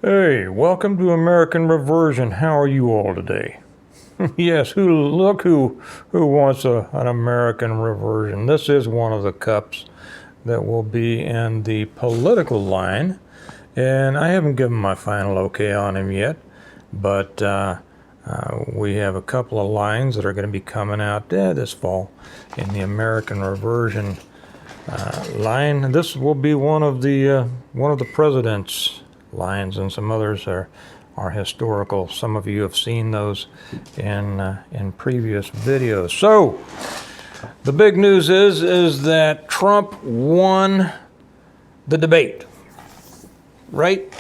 Hey, welcome to American Reversion. How are you all today? Yes, who wants an American reversion? This is one of the cups that will be in the political line, and I haven't given my final okay on him yet, but we have a couple of lines that are going to be coming out this fall in the American reversion line. This will be one of the president's lines, and some others are historical. Some of you have seen those in previous videos. So the big news is that Trump won the debate, right?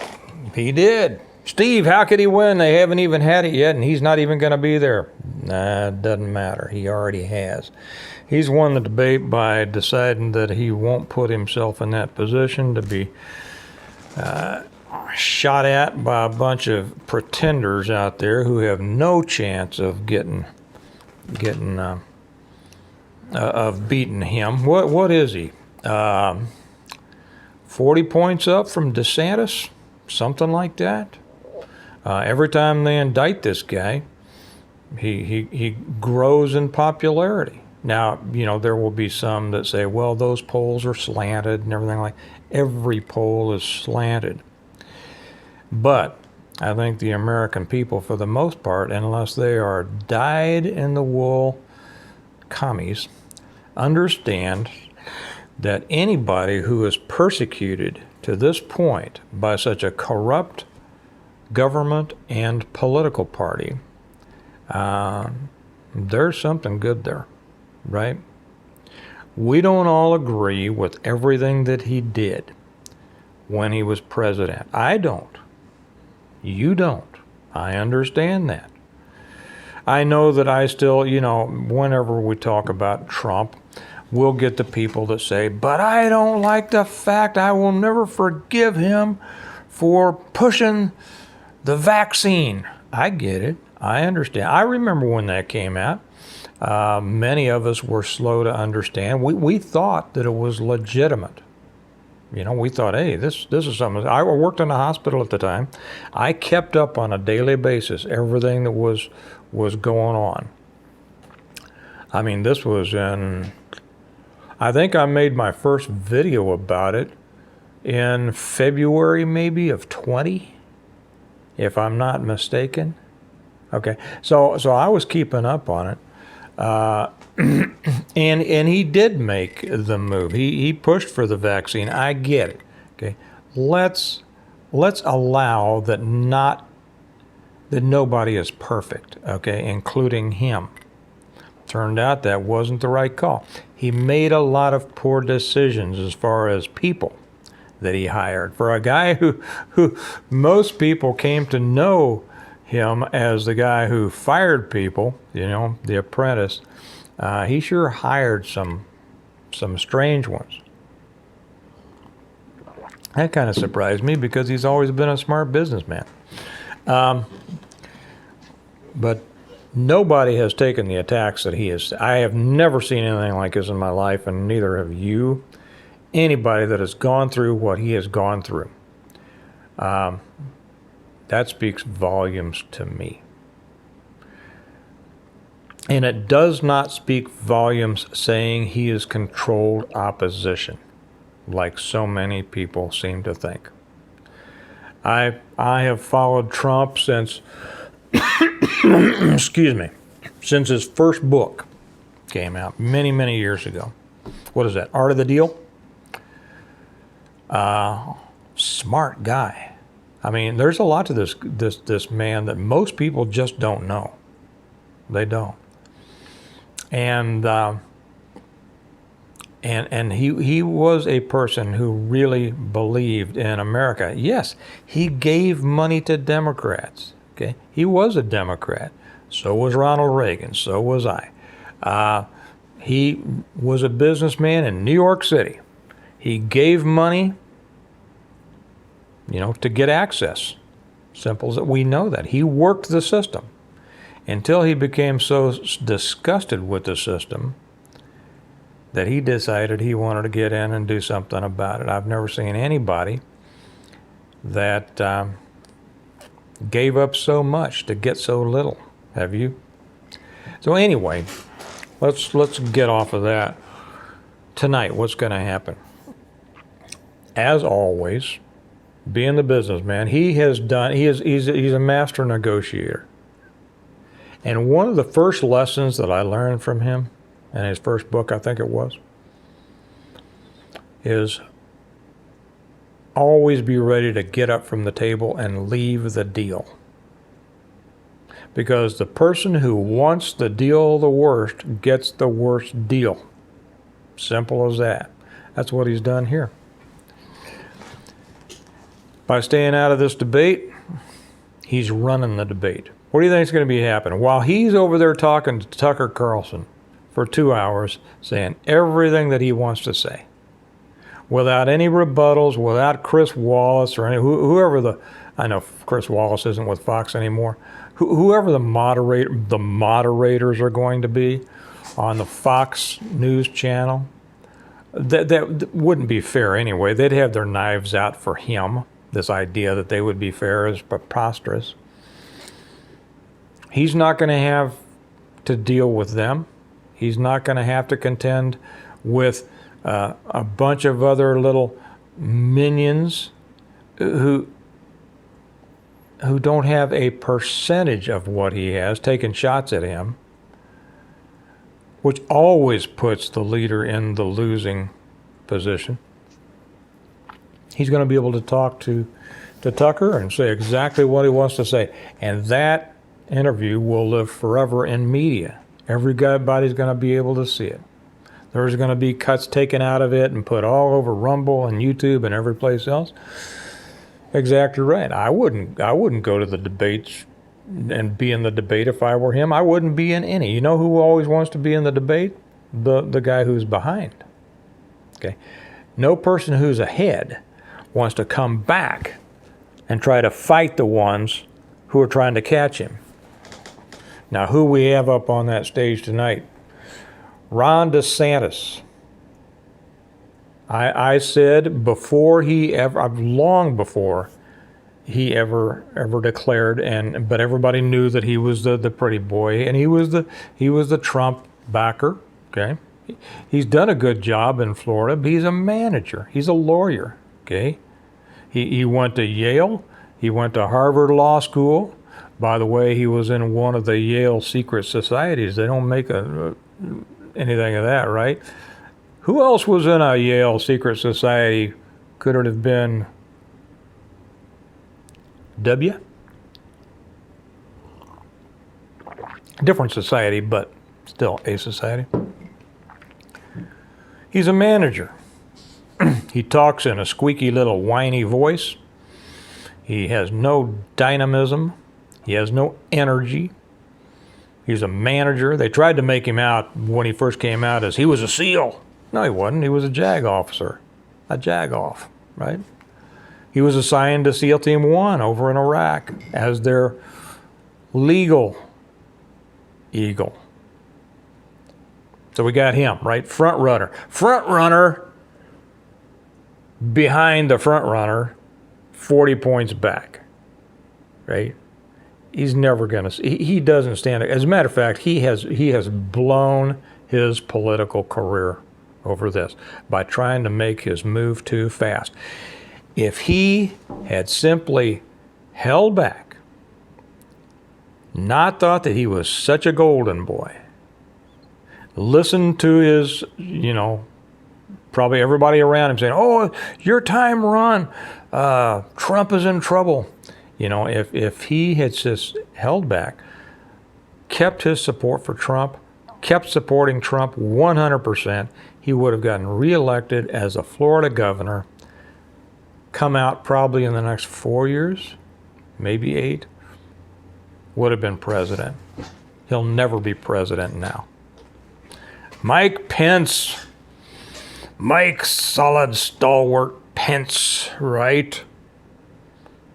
He did. Steve, how could he win? They haven't even had it yet, and he's not even going to be there. Nah, it doesn't matter. He already has. He's won the debate by deciding that he won't put himself in that position to be shot at by a bunch of pretenders out there who have no chance of of beating him. What is he? 40 points up from DeSantis, something like that. Every time they indict this guy, he grows in popularity. Now, there will be some that say, well, those polls are slanted and everything like that. Every poll is slanted. But I think the American people, for the most part, unless they are dyed-in-the-wool commies, understand that anybody who is persecuted to this point by such a corrupt government and political party, there's something good there, right? We don't all agree with everything that he did when he was president. I don't. You don't. I understand that. I know that I still, whenever we talk about Trump, we'll get the people that say, but I don't like the fact, I will never forgive him for pushing the vaccine. I get it. I understand. I remember when that came out. Many of us were slow to understand. We thought that it was legitimate. We thought, hey, this is something. I worked in a hospital at the time. I kept up on a daily basis everything that was going on. I mean, this was I think I made my first video about it in February maybe of 20, if I'm not mistaken. Okay, so I was keeping up on it. And he did make the move. He pushed for the vaccine. I get it. Okay, let's allow that nobody is perfect. Okay, including him. Turned out that wasn't the right call. He made a lot of poor decisions as far as people that he hired. For a guy who most people came to know him as the guy who fired people, the apprentice, he sure hired some strange ones. That kind of surprised me because he's always been a smart businessman. But nobody has taken the attacks that he has. I have never seen anything like this in my life, and neither have you. Anybody that has gone through what he has gone through. That speaks volumes to me. And it does not speak volumes saying he is controlled opposition, like so many people seem to think. I have followed Trump since, excuse me, since his first book came out many, many years ago. What is that, Art of the Deal? Smart guy. I mean, there's a lot to this man that most people just don't know. They don't. And he was a person who really believed in America. Yes, he gave money to Democrats. Okay, he was a Democrat. So was Ronald Reagan. So was I. He was a businessman in New York City. He gave money, to get access. Simple as that. We know that. He worked the system until he became so disgusted with the system that he decided he wanted to get in and do something about it. I've never seen anybody that Gave up so much to get so little. Have you? So anyway, let's get off of that. Tonight, what's going to happen? As always, being the businessman, he's a master negotiator. And one of the first lessons that I learned from him, in his first book, I think it was, is always be ready to get up from the table and leave the deal. Because the person who wants the deal the worst gets the worst deal. Simple as that. That's what he's done here. By staying out of this debate, he's running the debate. What do you think is going to be happening? While he's over there talking to Tucker Carlson for 2 hours, saying everything that he wants to say, without any rebuttals, without Chris Wallace or whoever I know Chris Wallace isn't with Fox anymore, whoever the moderators are going to be on the Fox News channel, that wouldn't be fair anyway. They'd have their knives out for him. This idea that they would be fair is preposterous. He's not going to have to deal with them. He's not going to have to contend with a bunch of other little minions who don't have a percentage of what he has, taking shots at him, which always puts the leader in the losing position. He's going to be able to talk to Tucker and say exactly what he wants to say. And that interview will live forever in media. Everybody's going to be able to see it. There's going to be cuts taken out of it and put all over Rumble and YouTube and every place else. Exactly right. I wouldn't go to the debates and be in the debate if I were him. I wouldn't be in any. You know who always wants to be in the debate? The guy who's behind. Okay. No person who's ahead wants to come back and try to fight the ones who are trying to catch him. Now, who we have up on that stage tonight? Ron DeSantis. I said long before he ever declared, but everybody knew that he was the pretty boy, and he was the Trump backer. Okay, he's done a good job in Florida, but he's a manager. He's a lawyer. Okay, he went to Yale. He went to Harvard Law School. By the way, he was in one of the Yale secret societies. They don't make anything of that, right? Who else was in a Yale secret society? Could it have been W? Different society, but still a society. He's a manager. He talks in a squeaky little whiny voice. He has no dynamism. He has no energy. He's a manager. They tried to make him out when he first came out as he was a SEAL. No, he wasn't. He was a JAG officer. A JAG-off, right? He was assigned to SEAL Team 1 over in Iraq as their legal eagle. So we got him, right? Front runner. Front runner behind the front runner, 40 points back, right? He's never going to. He doesn't stand. As a matter of fact, he has blown his political career over this by trying to make his move too fast. If he had simply held back, not thought that he was such a golden boy, listened to his, probably everybody around him saying, "Oh, your time, Ron. Trump is in trouble." If he had just held back, kept his support for Trump, kept supporting Trump 100%, he would have gotten reelected as a Florida governor, come out probably in the next 4 years, maybe 8, would have been president. He'll never be president now. Mike Pence. Mike solid, stalwart Pence, right?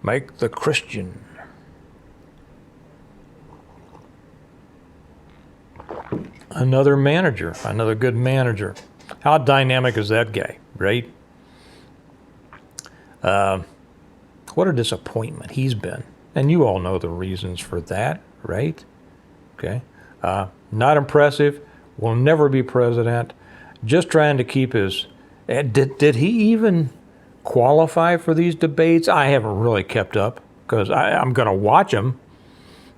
Mike the Christian. Another manager, another good manager. How dynamic is that guy, right? What a disappointment he's been And you all know the reasons for that, right? Okay. Not impressive. Will never be president. Just trying to keep his... Did he even qualify for these debates? I haven't really kept up because I'm going to watch them.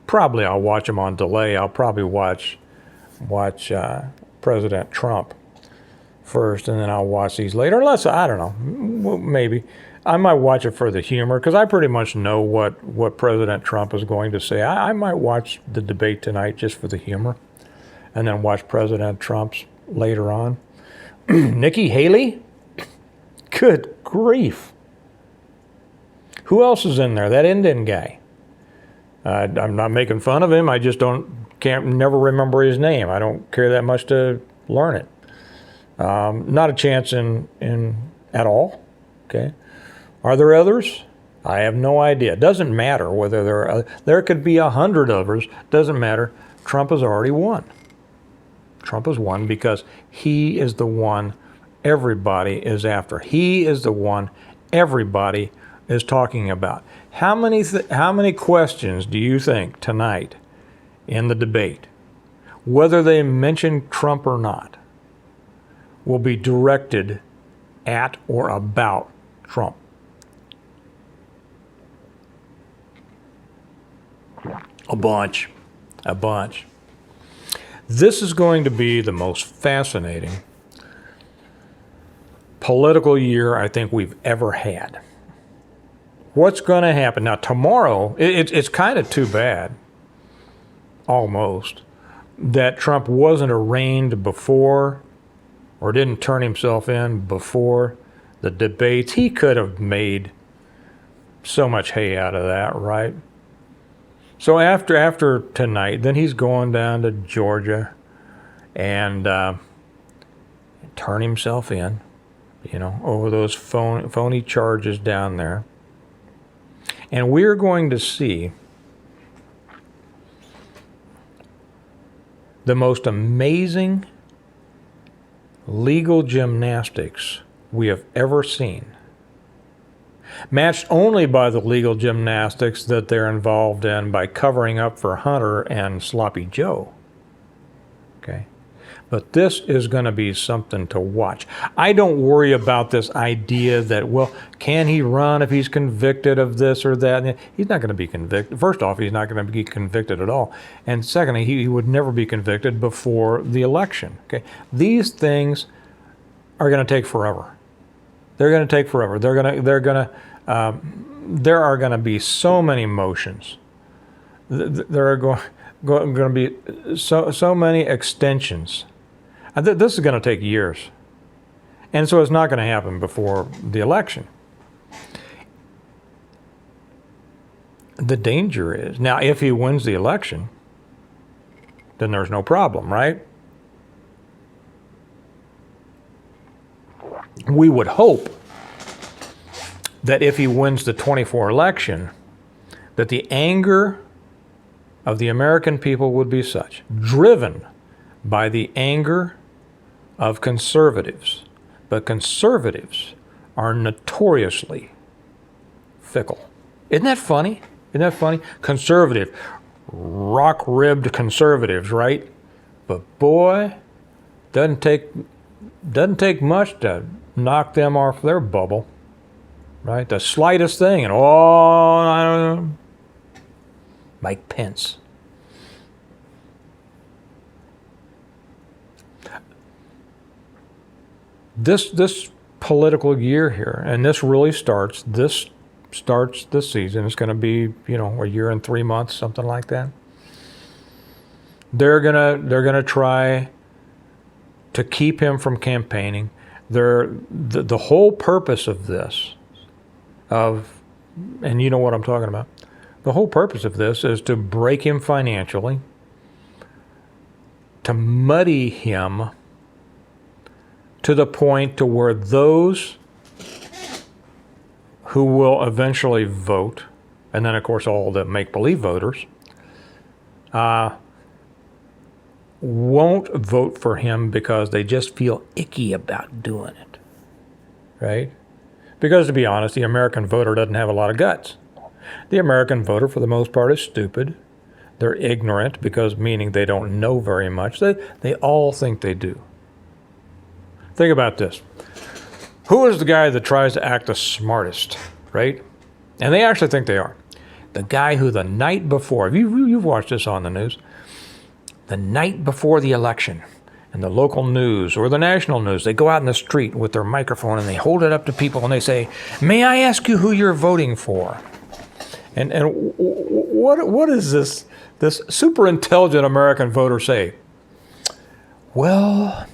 Probably I'll watch them on delay. I'll probably watch President Trump first, and then I'll watch these later. Unless, I don't know, well, maybe. I might watch it for the humor, because I pretty much know what President Trump is going to say. I might watch the debate tonight just for the humor, and then watch President Trump's later on. Nikki Haley? Good grief. Who else is in there? That Indian guy. I'm not making fun of him. I just can't never remember his name. I don't care that much to learn it. Not a chance in at all. Okay. Are there others? I have no idea. It doesn't matter whether there could be 100 others. Doesn't matter. Trump has already won. Trump has won because he is the one everybody is after. He is the one everybody is talking about. How many questions do you think tonight in the debate, whether they mention Trump or not, will be directed at or about Trump? A bunch. This is going to be the most fascinating political year I think we've ever had. What's going to happen? Now, tomorrow, it's kind of too bad, almost, that Trump wasn't arraigned before or didn't turn himself in before the debates. He could have made so much hay out of that, right? So after tonight, then he's going down to Georgia and turn himself in, over those phony charges down there. And we're going to see the most amazing legal gymnastics we have ever seen, matched only by the legal gymnastics that they're involved in by covering up for Hunter and Sloppy Joe. Okay? But this is going to be something to watch. I don't worry about this idea that, well, can he run if he's convicted of this or that? He's not going to be convicted. First off, he's not going to be convicted at all. And secondly, he would never be convicted before the election. Okay? These things are going to take forever. They're going to take forever. There are going to be so many motions. There are going to be so many extensions. This is going to take years. And so it's not going to happen before the election. The danger is, now if he wins the election, then there's no problem, right? We would hope that if he wins the 24 election, that the anger of the American people would be such, driven by the anger of conservatives. But conservatives are notoriously fickle. Isn't that funny? Conservative, rock-ribbed conservatives, right? But boy, doesn't take much to knock them off their bubble, right? The slightest thing, and I don't know. Mike Pence. This political year here, and this really starts this season. It's going to be, a year and 3 months, something like that. They're gonna try to keep him from campaigning. The whole purpose of this, and you know what I'm talking about. The whole purpose of this is to break him financially, to muddy him to the point to where those who will eventually vote, and then of course all the make-believe voters, won't vote for him because they just feel icky about doing it, right? Because to be honest, the American voter doesn't have a lot of guts. The American voter, for the most part, is stupid. They're ignorant, because meaning they don't know very much. They all think they do. Think about this. Who is the guy that tries to act the smartest, right? And they actually think they are. The guy who the night before, you've watched this on the news, the night before the election, in the local news or the national news, they go out in the street with their microphone and they hold it up to people and they say, "May I ask you who you're voting for?" And what does this super intelligent American voter say? "Well,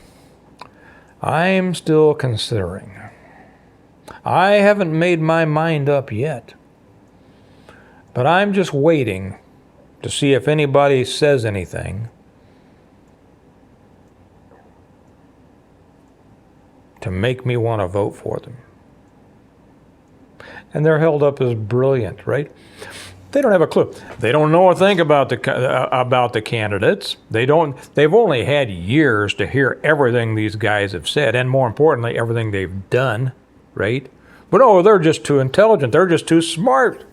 I'm still considering. I haven't made my mind up yet. But I'm just waiting to see if anybody says anything to make me want to vote for them." And they're held up as brilliant, right? They don't have a clue. They don't know a thing about the candidates. They've only had years to hear everything these guys have said, and more importantly, everything they've done, right? But oh, they're just too intelligent. They're just too smart.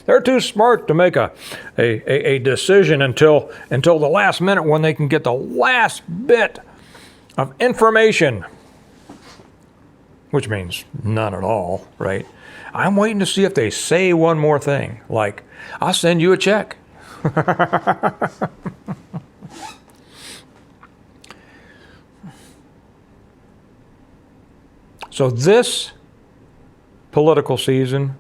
They're too smart to make a decision until the last minute, when they can get the last bit of information, which means none at all, right? I'm waiting to see if they say one more thing, like, "I'll send you a check." So this political season,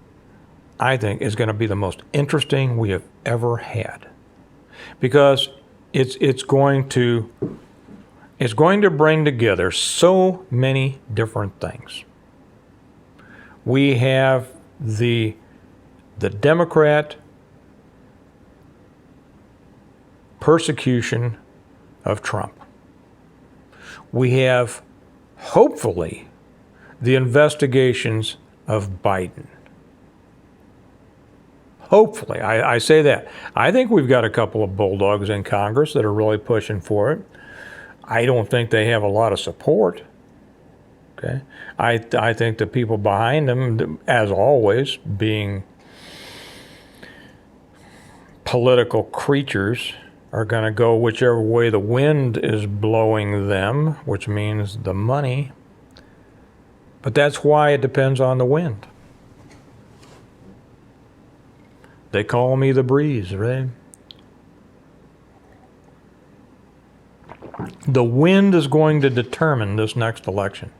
I think, is going to be the most interesting we have ever had, because it's going to bring together so many different things. We have the Democrat persecution of Trump. We have, hopefully, the investigations of Biden. Hopefully, I say that. I think we've got a couple of bulldogs in Congress that are really pushing for it. I don't think they have a lot of support. Okay, I think the people behind them, as always, being political creatures, are going to go whichever way the wind is blowing them, which means the money. But that's why it depends on the wind. They call me the breeze, right? The wind is going to determine this next election.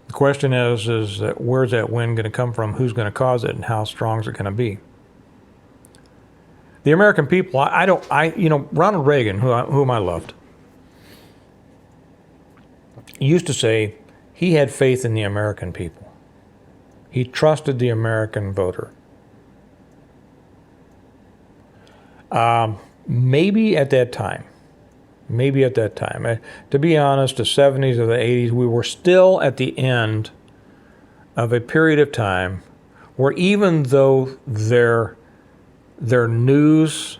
The question is that where's that wind going to come from? Who's going to cause it, and how strong is it going to be? The American people, Ronald Reagan, whom I loved, used to say he had faith in the American people. He trusted the American voter. Maybe at that time. To be honest, the 70s or the 80s, we were still at the end of a period of time where, even though their news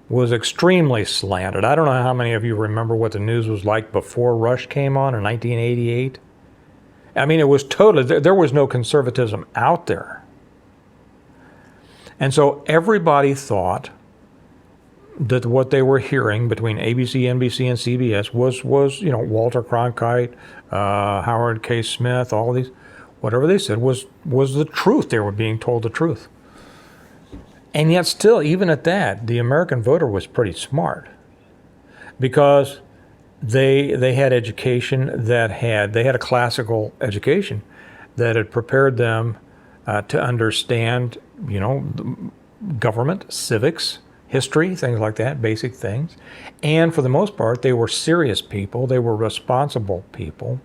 was extremely slanted. I don't know how many of you remember what the news was like before Rush came on in 1988. I mean, it was totally, there was no conservatism out there. And so everybody thought that what they were hearing between ABC, NBC, and CBS was Walter Cronkite, Howard K. Smith, all these, whatever they said was the truth. They were being told the truth. And yet still, even at that, the American voter was pretty smart, because they had education they had a classical education that had prepared them to understand, government, civics, history, things like that, basic things. And for the most part, they were serious people. They were responsible people.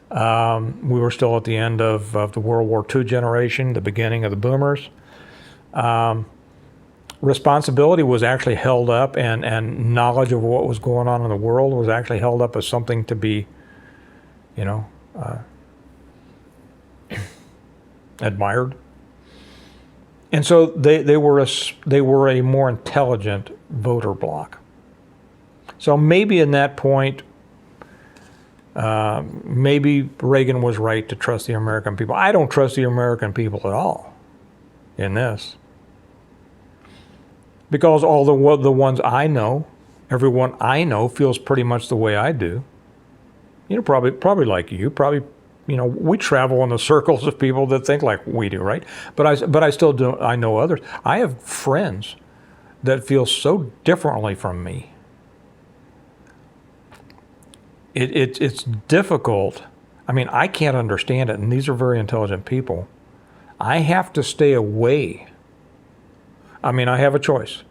We were still at the end of the World War II generation, the beginning of the boomers. Responsibility was actually held up, and knowledge of what was going on in the world was actually held up as something to be, admired. And so they were a more intelligent voter bloc. So maybe in that point, Maybe Reagan was right to trust the American people. I don't trust the American people at all in this. Because all the ones I know, everyone I know feels pretty much the way I do. You know, probably like you. Probably, you know, we travel in the circles of people that think like we do, right? But I still do. I know others. I have friends that feel so differently from me. It's difficult. I mean, I can't understand it, and these are very intelligent people. I have to stay away. I mean, I have a choice.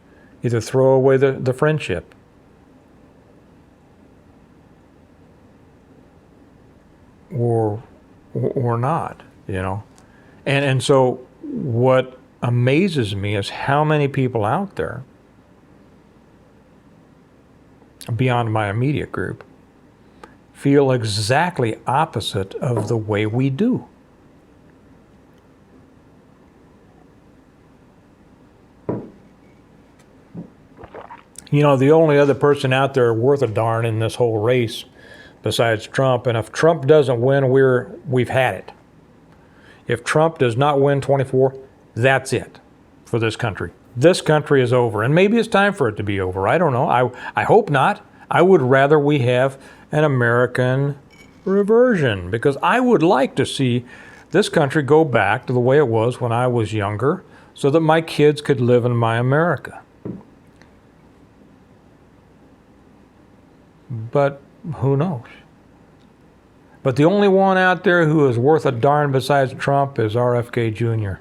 Either throw away the friendship or not, you know. And so what amazes me is how many people out there beyond my immediate group feel exactly opposite of the way we do. You know, the only other person out there worth a darn in this whole race besides Trump, and if Trump doesn't win, we've had it. If Trump does not win 24, that's it for this country. This country is over, and maybe it's time for it to be over. I don't know. I hope not. I would rather we have an American reversion, because I would like to see this country go back to the way it was when I was younger so that my kids could live in my America. But who knows? But the only one out there who is worth a darn besides Trump is RFK Jr.,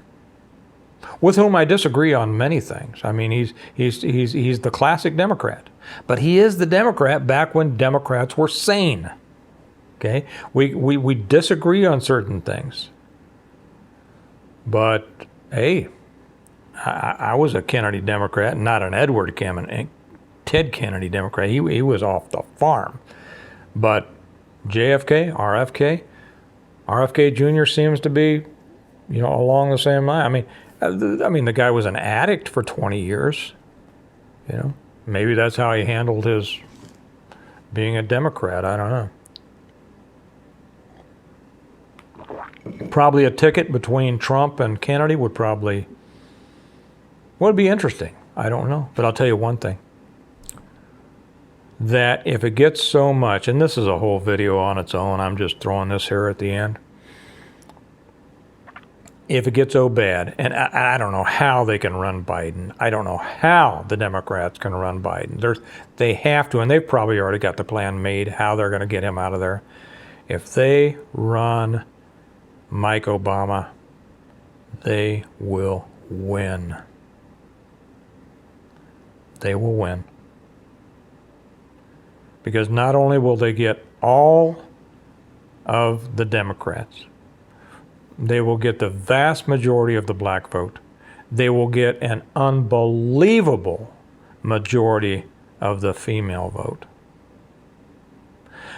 with whom I disagree on many things. I mean, he's the classic Democrat, but he is the Democrat back when Democrats were sane. Okay, we disagree on certain things, but hey, I was a Kennedy Democrat, not an Ted Kennedy Democrat. He was off the farm. But JFK, RFK Jr. seems to be, you know, along the same line. I mean, the guy was an addict for 20 years. You know, maybe that's how he handled his being a Democrat. I don't know. Probably a ticket between Trump and Kennedy would be interesting. I don't know. But I'll tell you one thing. That if it gets so much, and this is a whole video on its own, I'm just throwing this here at the end. If it gets so bad, and I don't know how they can run Biden. I don't know how the Democrats can run Biden. They have to, and they've probably already got the plan made how they're going to get him out of there. If they run Mike Obama, they will win. They will win. Because not only will they get all of the Democrats, they will get the vast majority of the black vote. They will get an unbelievable majority of the female vote.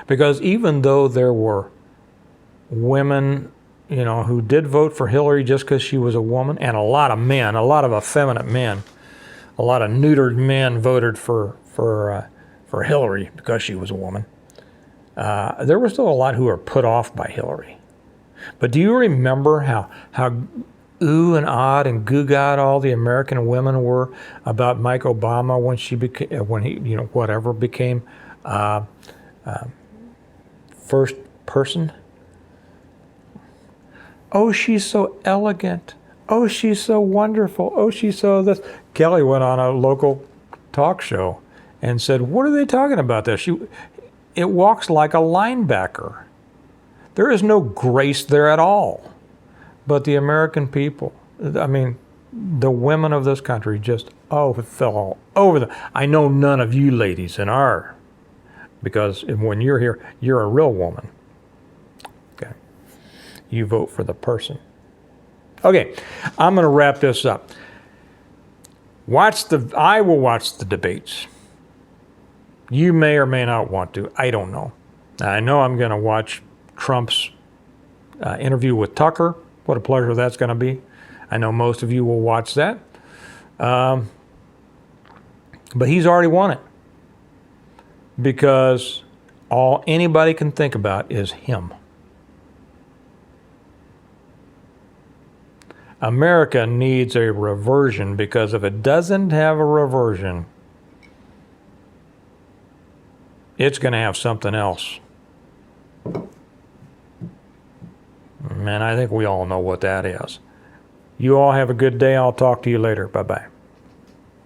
Because even though there were women, you know, who did vote for Hillary just because she was a woman, and a lot of men, a lot of effeminate men, a lot of neutered men voted for Hillary because she was a woman. There were still a lot who were put off by Hillary. But do you remember how ooh and odd and goo-gawed all the American women were about Mike Obama when he became first person? Oh, she's so elegant. Oh, she's so wonderful. Oh, she's so this. Kelly went on a local talk show and said, what are they talking about there? It walks like a linebacker. There is no grace there at all. But the American people, I mean, the women of this country just, it fell all over them. I know none of you ladies because when you're here, you're a real woman. Okay. You vote for the person. Okay, I'm going to wrap this up. I will watch the debates. You may or may not want to. I don't know. I know I'm going to watch Trump's interview with Tucker. What a pleasure that's going to be. I know most of you will watch that. But he's already won it. Because All anybody can think about is him. America needs a reversion, because if it doesn't have a reversion, it's going to have something else. And I think we all know what that is. You all have a good day. I'll talk to you later. Bye-bye.